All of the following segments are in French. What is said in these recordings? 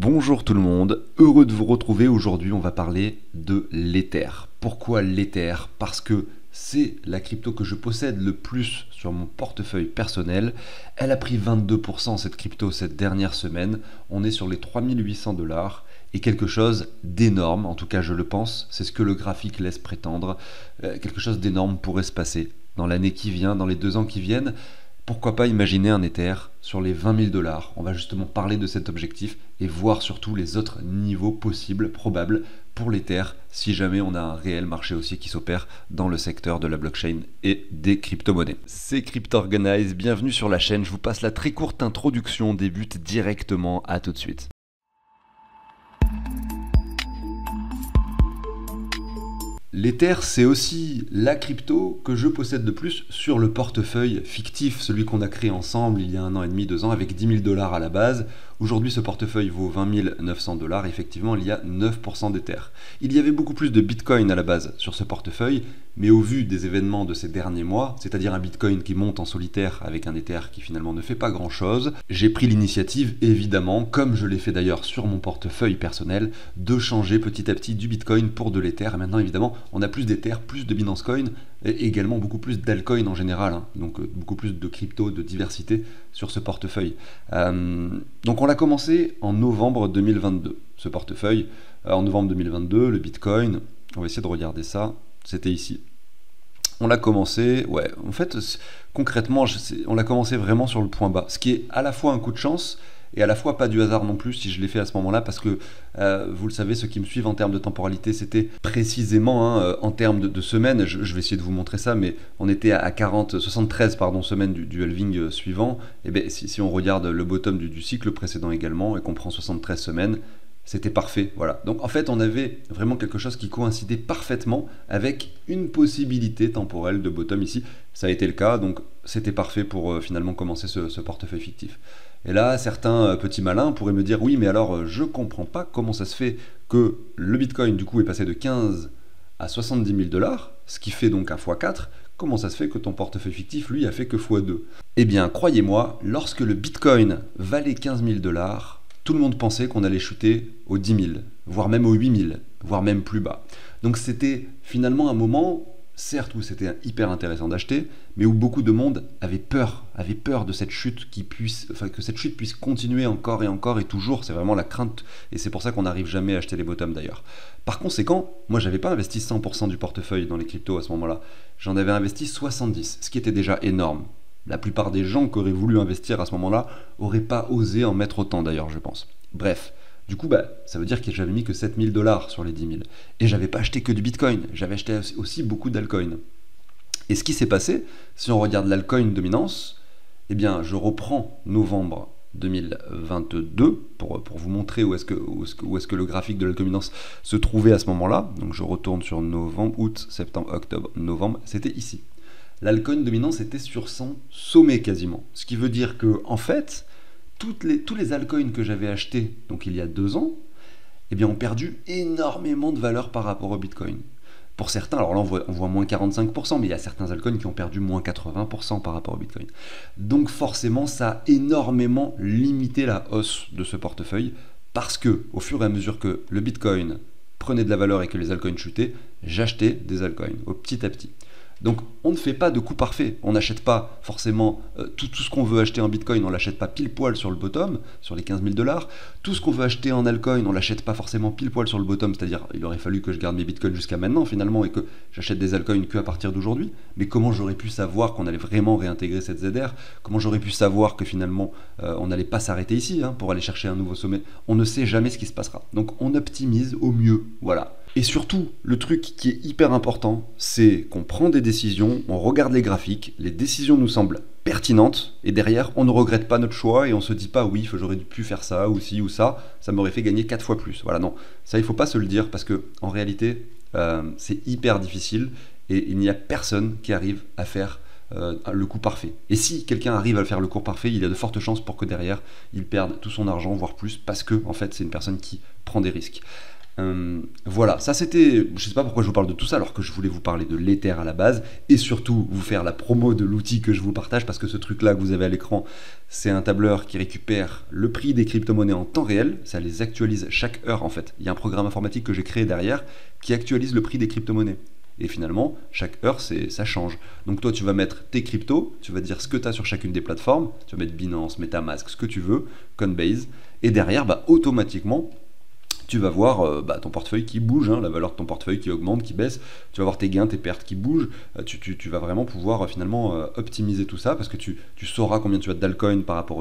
Bonjour tout le monde, heureux de vous retrouver. Aujourd'hui on va parler de l'Ether. Pourquoi l'Ether? Parce que c'est la crypto que je possède le plus sur mon portefeuille personnel. Elle a pris 22% cette crypto cette dernière semaine. On est sur les 3800 $ et quelque chose d'énorme, en tout cas je le pense, c'est ce que le graphique laisse prétendre. Quelque chose d'énorme pourrait se passer dans l'année qui vient, dans les 2 ans qui viennent. Pourquoi pas imaginer un Ether sur les 20 000 $? On va justement parler de cet objectif et voir surtout les autres niveaux possibles, probables pour l'Ether, si jamais on a un réel marché aussi qui s'opère dans le secteur de la blockchain et des crypto-monnaies. C'est Cryptorganize, bienvenue sur la chaîne. Je vous passe la très courte introduction, on débute directement, à tout de suite. L'Ether, c'est aussi la crypto que je possède de plus sur le portefeuille fictif, celui qu'on a créé ensemble il y a 1 an et demi, 2 ans, avec 10 000 $ à la base. Aujourd'hui, ce portefeuille vaut 20 900 $. Effectivement, il y a 9% d'Ether. Il y avait beaucoup plus de Bitcoin à la base sur ce portefeuille, mais au vu des événements de ces derniers mois, c'est-à-dire un Bitcoin qui monte en solitaire avec un Ether qui finalement ne fait pas grand-chose, j'ai pris l'initiative, évidemment, comme je l'ai fait d'ailleurs sur mon portefeuille personnel, de changer petit à petit du Bitcoin pour de l'Ether. Et maintenant, évidemment, on a plus d'Ether, plus de Binance Coin, et également beaucoup plus d'altcoin en général, hein. Donc beaucoup plus de crypto, de diversité sur ce portefeuille. Donc on l'a commencé en novembre 2022, ce portefeuille. En novembre 2022, le Bitcoin, on va essayer de regarder ça, c'était ici. On l'a commencé, ouais, en fait, concrètement, on l'a commencé vraiment sur le point bas, ce qui est à la fois un coup de chance, et à la fois pas du hasard non plus si je l'ai fait à ce moment-là, parce que vous le savez, ceux qui me suivent en termes de temporalité, c'était précisément en termes de semaines, je vais essayer de vous montrer ça, mais on était à 73 semaines du halving suivant. Et bien si on regarde le bottom du cycle précédent également et qu'on prend 73 semaines, c'était parfait, voilà. Donc en fait, on avait vraiment quelque chose qui coïncidait parfaitement avec une possibilité temporelle de bottom ici. Ça a été le cas, donc c'était parfait pour finalement commencer ce portefeuille fictif. Et là, certains petits malins pourraient me dire, oui, mais alors je comprends pas comment ça se fait que le Bitcoin du coup est passé de 15 à 70 000 $, ce qui fait donc un x4. Comment ça se fait que ton portefeuille fictif, lui, a fait que x2? Eh bien, croyez-moi, lorsque le Bitcoin valait 15 000 $, tout le monde pensait qu'on allait chuter aux 10 000, voire même aux 8 000, voire même plus bas. Donc c'était finalement un moment, certes où c'était hyper intéressant d'acheter, mais où beaucoup de monde avait peur de cette chute que cette chute puisse continuer encore et encore et toujours. C'est vraiment la crainte, et c'est pour ça qu'on n'arrive jamais à acheter les bottoms d'ailleurs. Par conséquent, moi j'avais pas investi 100% du portefeuille dans les cryptos à ce moment-là, j'en avais investi 70, ce qui était déjà énorme. La plupart des gens qui auraient voulu investir à ce moment-là n'auraient pas osé en mettre autant d'ailleurs, je pense. Bref, du coup, ça veut dire que j'avais mis que 7 000 $ sur les 10 000. Et j'avais pas acheté que du Bitcoin, j'avais acheté aussi beaucoup d'altcoin. Et ce qui s'est passé, si on regarde l'altcoin dominance, eh bien, je reprends novembre 2022 pour vous montrer où est-ce que le graphique de l'altcoinance se trouvait à ce moment-là. Donc je retourne sur novembre, août, septembre, octobre, novembre, c'était ici. L'altcoin dominance était sur son sommet quasiment. Ce qui veut dire que, en fait, tous les altcoins que j'avais achetés donc il y a 2 ans, eh bien, ont perdu énormément de valeur par rapport au Bitcoin. Pour certains, alors là on voit moins 45%, mais il y a certains altcoins qui ont perdu moins 80% par rapport au Bitcoin. Donc forcément, ça a énormément limité la hausse de ce portefeuille, parce que au fur et à mesure que le Bitcoin prenait de la valeur et que les altcoins chutaient, j'achetais des altcoins petit à petit. Donc on ne fait pas de coup parfait, on n'achète pas forcément tout ce qu'on veut acheter en Bitcoin, on ne l'achète pas pile poil sur le bottom, sur les 15 000 $. Tout ce qu'on veut acheter en altcoin, on ne l'achète pas forcément pile poil sur le bottom, c'est-à-dire il aurait fallu que je garde mes Bitcoins jusqu'à maintenant finalement et que j'achète des altcoins qu'à partir d'aujourd'hui. Mais comment j'aurais pu savoir qu'on allait vraiment réintégrer cette ZR? Comment j'aurais pu savoir que finalement on n'allait pas s'arrêter ici pour aller chercher un nouveau sommet? On ne sait jamais ce qui se passera. Donc on optimise au mieux, voilà. Et surtout, le truc qui est hyper important, c'est qu'on prend des décisions, on regarde les graphiques, les décisions nous semblent pertinentes, et derrière, on ne regrette pas notre choix et on se dit pas oui, j'aurais pu faire ça, ou ci, ou ça m'aurait fait gagner 4 fois plus. Voilà, non, ça il faut pas se le dire parce que en réalité, c'est hyper difficile et il n'y a personne qui arrive à faire le coup parfait. Et si quelqu'un arrive à faire le coup parfait, il y a de fortes chances pour que derrière, il perde tout son argent, voire plus, parce que en fait, c'est une personne qui prend des risques. Voilà, ça c'était, je sais pas pourquoi je vous parle de tout ça alors que je voulais vous parler de l'Ether à la base et surtout vous faire la promo de l'outil que je vous partage parce que ce truc là que vous avez à l'écran, c'est un tableur qui récupère le prix des crypto-monnaies en temps réel, ça les actualise chaque heure en fait. Il y a un programme informatique que j'ai créé derrière qui actualise le prix des crypto-monnaies. Et finalement, chaque heure, ça change. Donc toi, tu vas mettre tes cryptos, tu vas dire ce que tu as sur chacune des plateformes, tu vas mettre Binance, MetaMask, ce que tu veux, Coinbase, et derrière, automatiquement, tu vas voir ton portefeuille qui bouge, hein, la valeur de ton portefeuille qui augmente, qui baisse, tu vas voir tes gains, tes pertes qui bougent, tu vas vraiment pouvoir finalement optimiser tout ça parce que tu sauras combien tu as d'altcoin par rapport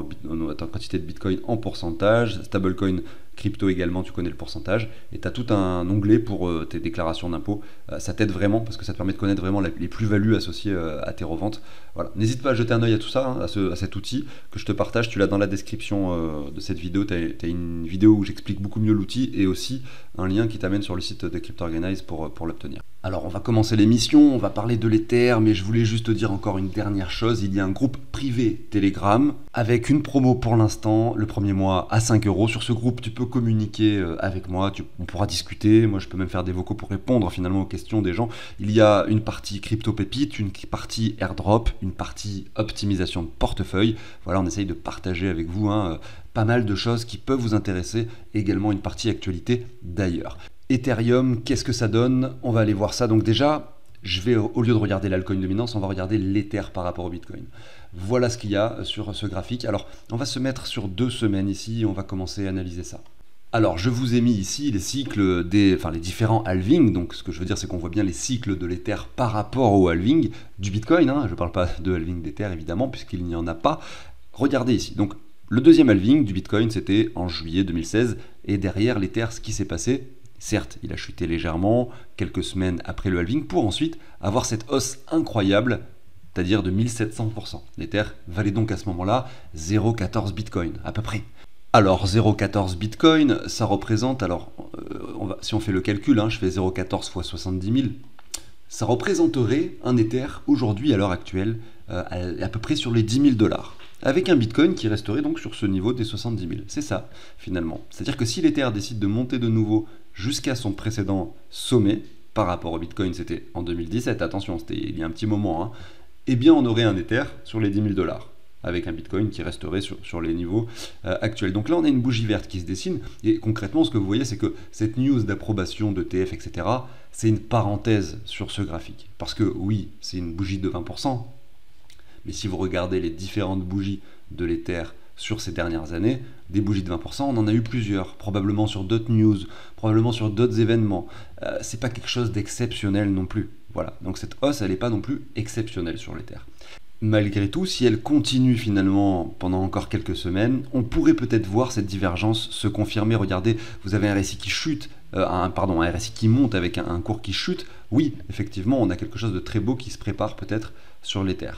à ta quantité de bitcoin en pourcentage, stablecoin, crypto également, tu connais le pourcentage, et tu as tout un onglet pour tes déclarations d'impôts. Ça t'aide vraiment parce que ça te permet de connaître vraiment les plus-values associées à tes reventes. Voilà. N'hésite pas à jeter un œil à tout ça, hein, à cet outil que je te partage, tu l'as dans la description de cette vidéo, tu as une vidéo où j'explique beaucoup mieux l'outil et aussi un lien qui t'amène sur le site de CryptoOrganize pour l'obtenir. Alors on va commencer l'émission, on va parler de l'Ether, mais je voulais juste te dire encore une dernière chose, il y a un groupe privé Telegram avec une promo pour l'instant, le premier mois à 5 €. Sur ce groupe, tu peux communiquer avec moi, on pourra discuter, moi je peux même faire des vocaux pour répondre finalement aux questions des gens. Il y a une partie crypto pépite, une partie airdrop, une partie optimisation de portefeuille. Voilà, on essaye de partager avec vous pas mal de choses qui peuvent vous intéresser, également une partie actualité d'ailleurs. Ethereum, qu'est-ce que ça donne? On va aller voir ça. Donc déjà, je vais, au lieu de regarder l'altcoin dominance, on va regarder l'Ether par rapport au Bitcoin. Voilà ce qu'il y a sur ce graphique. Alors, on va se mettre sur 2 semaines ici, on va commencer à analyser ça. Alors, je vous ai mis ici les cycles les différents halvings. Donc, ce que je veux dire, c'est qu'on voit bien les cycles de l'Ether par rapport au halving du Bitcoin. Je ne parle pas de halving d'Ether, évidemment, puisqu'il n'y en a pas. Regardez ici. Donc, le deuxième halving du Bitcoin, c'était en juillet 2016. Et derrière l'Ether, ce qui s'est passé, certes, il a chuté légèrement quelques semaines après le halving pour ensuite avoir cette hausse incroyable, c'est-à-dire de 1700%. L'Ether valait donc à ce moment-là 0,14 Bitcoin, à peu près. Alors 0,14 Bitcoin, ça représente, si on fait le calcul, je fais 0,14 fois 70 000, ça représenterait un Ether aujourd'hui à l'heure actuelle à peu près sur les 10 000 $. Avec un Bitcoin qui resterait donc sur ce niveau des 70 000. C'est ça, finalement. C'est-à-dire que si l'Ether décide de monter de nouveau jusqu'à son précédent sommet, par rapport au Bitcoin, c'était en 2017, attention, c'était il y a un petit moment, eh bien on aurait un Ether sur les 10 000 $, avec un Bitcoin qui resterait sur les niveaux actuels. Donc là, on a une bougie verte qui se dessine, et concrètement, ce que vous voyez, c'est que cette news d'approbation de TF, etc., c'est une parenthèse sur ce graphique. Parce que oui, c'est une bougie de 20%, mais si vous regardez les différentes bougies de l'Ether sur ces dernières années, des bougies de 20%, on en a eu plusieurs, probablement sur d'autres news, probablement sur d'autres événements. C'est pas quelque chose d'exceptionnel non plus. Voilà, donc cette hausse, elle n'est pas non plus exceptionnelle sur l'Ether. Malgré tout, si elle continue finalement pendant encore quelques semaines, on pourrait peut-être voir cette divergence se confirmer. Regardez, vous avez un RSI qui chute, un RSI qui monte avec un cours qui chute. Oui, effectivement, on a quelque chose de très beau qui se prépare peut-être sur l'Ether.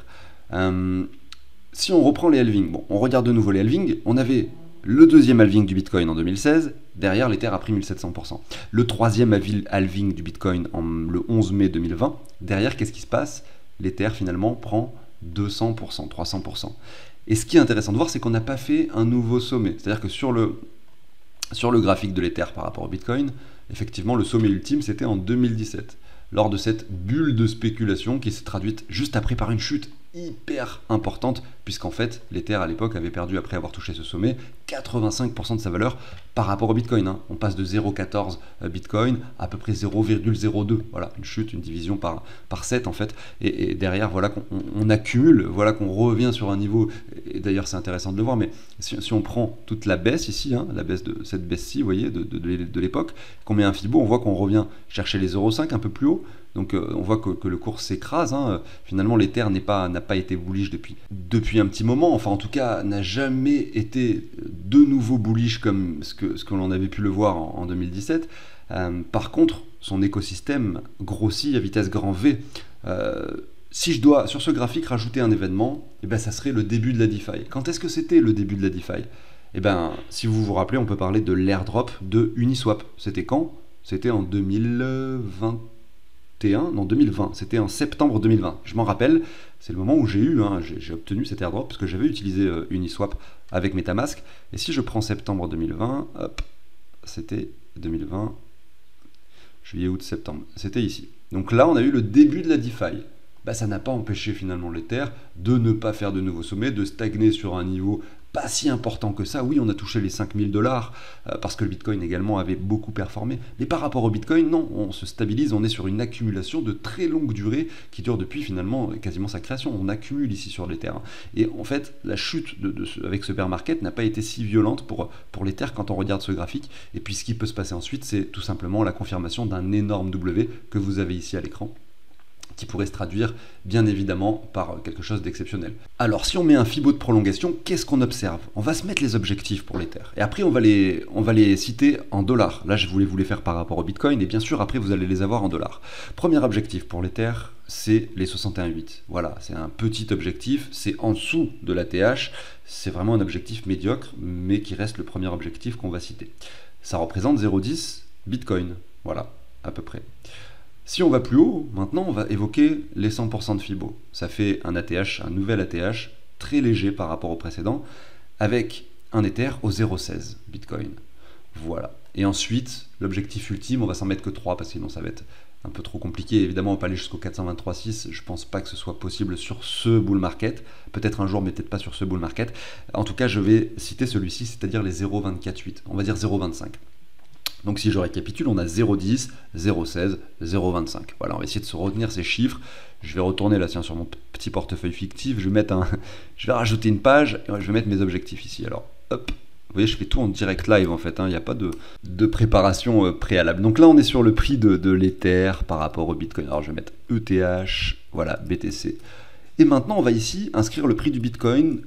Si on reprend les halvings, on regarde de nouveau les halvings, on avait le deuxième halving du Bitcoin en 2016, derrière l'Ether a pris 1700%. Le troisième halving du Bitcoin le 11 mai 2020, derrière qu'est-ce qui se passe? L'Ether finalement prend 200%, 300%. Et ce qui est intéressant de voir, c'est qu'on n'a pas fait un nouveau sommet. C'est-à-dire que sur le graphique de l'Ether par rapport au Bitcoin, effectivement le sommet ultime c'était en 2017, lors de cette bulle de spéculation qui s'est traduite juste après par une chute hyper importante, puisqu'en fait l'Ether à l'époque avait perdu, après avoir touché ce sommet, 85% de sa valeur par rapport au Bitcoin. On passe de 0,14 Bitcoin à peu près 0,02. Voilà, une chute, une division par 7 en fait. Et derrière, voilà qu'on accumule, voilà qu'on revient sur un niveau, et d'ailleurs c'est intéressant de le voir, mais si on prend toute la baisse ici, la baisse de cette baisse-ci, vous voyez, de l'époque, qu'on met un Fibo, on voit qu'on revient chercher les 0,5 un peu plus haut. Donc on voit que le cours s'écrase. Finalement, l'Ether n'a pas été bullish depuis un petit moment. Enfin, en tout cas, n'a jamais été de nouveau bullish comme ce que l'on avait pu le voir en 2017. Par contre, son écosystème grossit à vitesse grand V. Si je dois, sur ce graphique, rajouter un événement, ça serait le début de la DeFi. Quand est-ce que c'était le début de la DeFi? Si vous vous rappelez, on peut parler de l'airdrop de Uniswap. C'était quand? C'était en 2020. Non, 2020, c'était en septembre 2020. Je m'en rappelle, c'est le moment où j'ai obtenu cet airdrop parce que j'avais utilisé Uniswap avec MetaMask. Et si je prends septembre 2020, hop, c'était 2020, juillet, août, septembre, c'était ici. Donc là, on a eu le début de la DeFi. Bah, ça n'a pas empêché finalement l'Ether de ne pas faire de nouveaux sommets, de stagner sur un niveau pas si important que ça. Oui, on a touché les 5000 dollars parce que le Bitcoin également avait beaucoup performé. Mais par rapport au Bitcoin, non, on se stabilise, on est sur une accumulation de très longue durée qui dure depuis finalement quasiment sa création. On accumule ici sur l'Ether. Et en fait, la chute avec ce bear market n'a pas été si violente pour l'Ether quand on regarde ce graphique. Et puis ce qui peut se passer ensuite, c'est tout simplement la confirmation d'un énorme W que vous avez ici à l'écran, qui pourrait se traduire bien évidemment par quelque chose d'exceptionnel. Alors si on met un Fibo de prolongation, qu'est-ce qu'on observe? On va se mettre les objectifs pour l'Ether. Et après on va les citer en dollars. Là je voulais vous les faire par rapport au Bitcoin, et bien sûr après vous allez les avoir en dollars. Premier objectif pour l'Ether, c'est les 61,8. Voilà, c'est un petit objectif, c'est en dessous de la TH, c'est vraiment un objectif médiocre, mais qui reste le premier objectif qu'on va citer. Ça représente 0,10 Bitcoin, voilà, à peu près. Si on va plus haut, maintenant on va évoquer les 100% de Fibo. Ça fait un ATH, un nouvel ATH, très léger par rapport au précédent, avec un Ether au 0,16 Bitcoin. Voilà. Et ensuite, l'objectif ultime, on va s'en mettre que 3, parce que sinon ça va être un peu trop compliqué. Évidemment, on va pas aller jusqu'au 423,6. Je pense pas que ce soit possible sur ce bull market. Peut-être un jour, mais peut-être pas sur ce bull market. En tout cas, je vais citer celui-ci, c'est-à-dire les 0,248. On va dire 0,25. Donc si je récapitule, on a 0,10, 0,16, 0,25. Voilà, on va essayer de se retenir ces chiffres. Je vais retourner là tiens, sur mon petit portefeuille fictif. Je vais rajouter une page et je vais mettre mes objectifs ici. Alors, hop. Vous voyez, je fais tout en direct live en fait. Il n'y a pas de préparation préalable. Donc là, on est sur le prix de l'Ether par rapport au Bitcoin. Alors je vais mettre ETH, voilà, BTC. Et maintenant, on va ici inscrire le prix du Bitcoin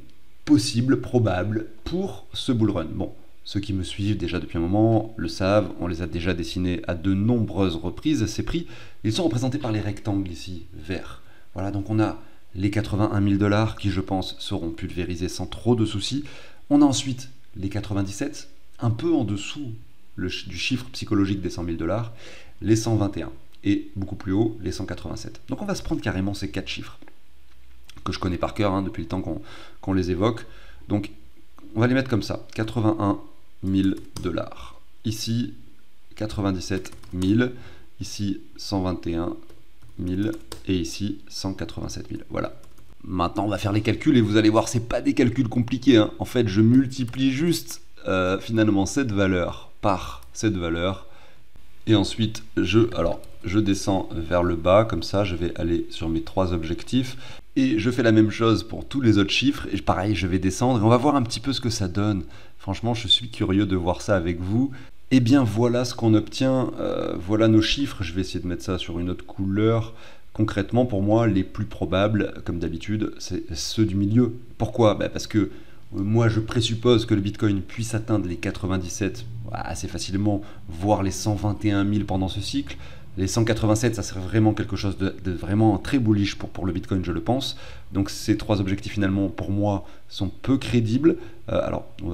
possible, probable pour ce bull run. Bon. Ceux qui me suivent déjà depuis un moment le savent, on les a déjà dessinés à de nombreuses reprises, ces prix. Ils sont représentés par les rectangles ici, verts. Voilà, donc on a les 81 000 dollars qui, je pense, seront pulvérisés sans trop de soucis. On a ensuite les 97, un peu en dessous du chiffre psychologique des 100 000 dollars, les 121 et beaucoup plus haut, les 187. Donc on va se prendre carrément ces 4 chiffres que je connais par cœur depuis le temps qu'on les évoque. Donc on va les mettre comme ça, 81 000 dollars. Ici, 97 000. Ici, 121 000. Et ici, 187 000. Voilà. Maintenant, on va faire les calculs et vous allez voir, c'est pas des calculs compliqués. En fait, je multiplie juste finalement cette valeur par cette valeur. Et ensuite, je descends vers le bas, comme ça, je vais aller sur mes 3 objectifs. Et je fais la même chose pour tous les autres chiffres. Et pareil, je vais descendre et on va voir un petit peu ce que ça donne. Franchement, je suis curieux de voir ça avec vous. Et bien voilà ce qu'on obtient. Voilà nos chiffres. Je vais essayer de mettre ça sur une autre couleur. Concrètement, pour moi, les plus probables, comme d'habitude, c'est ceux du milieu. Pourquoi? Parce que moi, je présuppose que le Bitcoin puisse atteindre les 97 assez facilement, voire les 121 000 pendant ce cycle. Les 187, ça serait vraiment quelque chose de vraiment très bullish pour le Bitcoin, je le pense. Donc ces 3 objectifs, finalement, pour moi, sont peu crédibles. Vous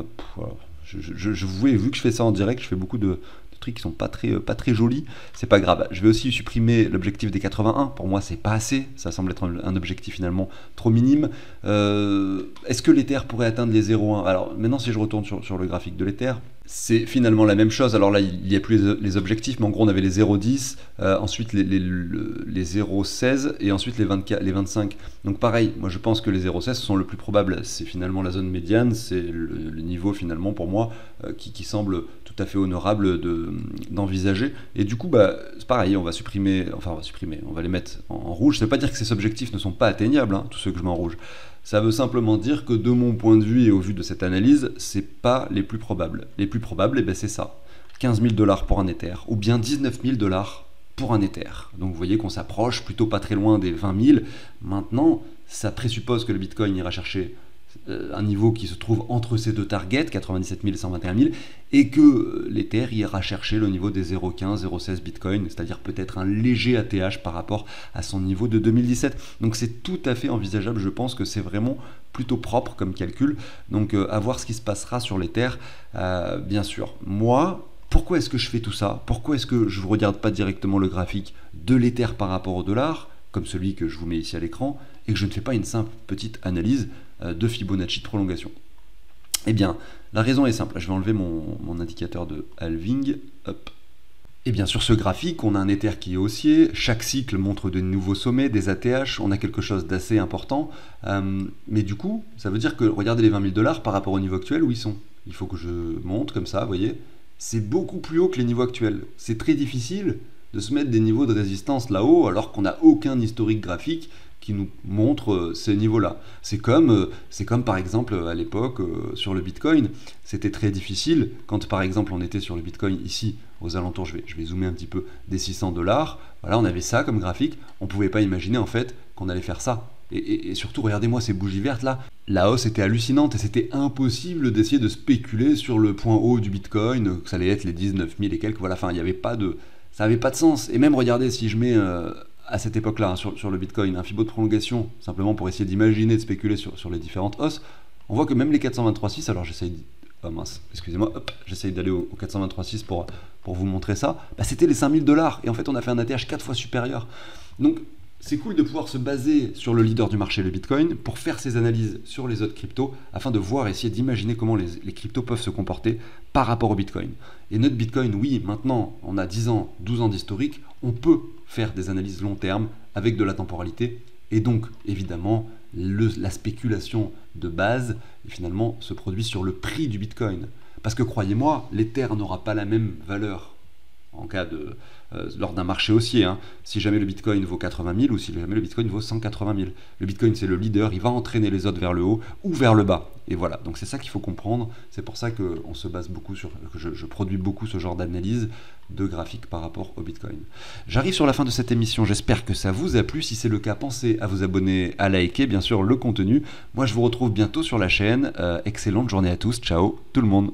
avez vu que je fais ça en direct, je fais beaucoup de trucs qui sont pas très jolis. C'est pas grave. Je vais aussi supprimer l'objectif des 81. Pour moi, c'est pas assez. Ça semble être un objectif finalement trop minime. Est-ce que l'Ether pourrait atteindre les 0,1? Alors maintenant, si je retourne sur le graphique de l'Ether, c'est finalement la même chose. Alors là, il n'y a plus les objectifs, mais en gros, on avait les 0,10, ensuite les 0,16 et ensuite les 25. Donc pareil, moi je pense que les 0,16 sont le plus probable. C'est finalement la zone médiane, c'est le niveau finalement pour moi qui semble tout à fait honorable d'envisager. Et du coup, c'est pareil, on va les mettre en rouge. Ça ne veut pas dire que ces objectifs ne sont pas atteignables, tous ceux que je mets en rouge. Ça veut simplement dire que de mon point de vue et au vu de cette analyse, c'est pas les plus probables. Les plus probables, c'est ça. 15 000 dollars pour un Ether, ou bien 19 000 dollars pour un Ether. Donc vous voyez qu'on s'approche plutôt pas très loin des 20 000. Maintenant, ça présuppose que le Bitcoin ira chercher un niveau qui se trouve entre ces 2 targets, 97 000 et 121 000, et que l'Ether ira chercher le niveau des 0,15, 0,16 Bitcoin, c'est-à-dire peut-être un léger ATH par rapport à son niveau de 2017. Donc c'est tout à fait envisageable, je pense que c'est vraiment plutôt propre comme calcul. Donc à voir ce qui se passera sur l'Ether, bien sûr. Moi, pourquoi est-ce que je fais tout ça? Pourquoi est-ce que je ne regarde pas directement le graphique de l'Ether par rapport au dollar, comme celui que je vous mets ici à l'écran, et que je ne fais pas une simple petite analyse de Fibonacci de prolongation? Eh bien, la raison est simple. Je vais enlever mon indicateur de halving. Hop. Et bien sur ce graphique, on a un Ether qui est haussier, chaque cycle montre de nouveaux sommets, des ATH, on a quelque chose d'assez important. Mais du coup, ça veut dire que, regardez les 20 000 dollars par rapport au niveau actuel, où ils sont. Il faut que je monte comme ça, vous voyez. C'est beaucoup plus haut que les niveaux actuels. C'est très difficile de se mettre des niveaux de résistance là-haut alors qu'on n'a aucun historique graphique qui nous montre ces niveaux-là. C'est comme par exemple à l'époque sur le Bitcoin, c'était très difficile quand par exemple on était sur le Bitcoin ici aux alentours, je vais zoomer un petit peu, des 600 dollars, voilà, on avait ça comme graphique, on ne pouvait pas imaginer en fait qu'on allait faire ça. Et surtout, regardez-moi ces bougies vertes là, la hausse était hallucinante et c'était impossible d'essayer de spéculer sur le point haut du Bitcoin, que ça allait être les 19 000 et quelques, voilà, enfin il n'y avait pas de... ça n'avait pas de sens. Et même regardez, si je mets à cette époque-là, hein, sur le Bitcoin, un Fibo de prolongation, simplement pour essayer d'imaginer, de spéculer sur les différentes hausses, on voit que même les 423.6, alors j'essaye... oh mince, excusez-moi, hop, j'essaye d'aller au 423.6 pour vous montrer ça, bah, c'était les 5000 dollars, et en fait on a fait un ATH 4 fois supérieur. Donc c'est cool de pouvoir se baser sur le leader du marché, le Bitcoin, pour faire ces analyses sur les autres cryptos, afin de voir, essayer d'imaginer comment les cryptos peuvent se comporter par rapport au Bitcoin. Et notre Bitcoin, oui, maintenant, on a 10 ans, 12 ans d'historique, on peut faire des analyses long terme avec de la temporalité, et donc, évidemment, la spéculation de base, finalement, se produit sur le prix du Bitcoin. Parce que, croyez-moi, l'Ether n'aura pas la même valeur en cas de... lors d'un marché haussier, hein. Si jamais le Bitcoin vaut 80 000 ou si jamais le Bitcoin vaut 180 000. Le Bitcoin, c'est le leader, il va entraîner les autres vers le haut ou vers le bas. Et voilà, donc c'est ça qu'il faut comprendre. C'est pour ça que on se base beaucoup sur, que je produis beaucoup ce genre d'analyse de graphique par rapport au Bitcoin. J'arrive sur la fin de cette émission, j'espère que ça vous a plu. Si c'est le cas, pensez à vous abonner, à liker bien sûr le contenu. Moi, je vous retrouve bientôt sur la chaîne. Excellente journée à tous, ciao tout le monde.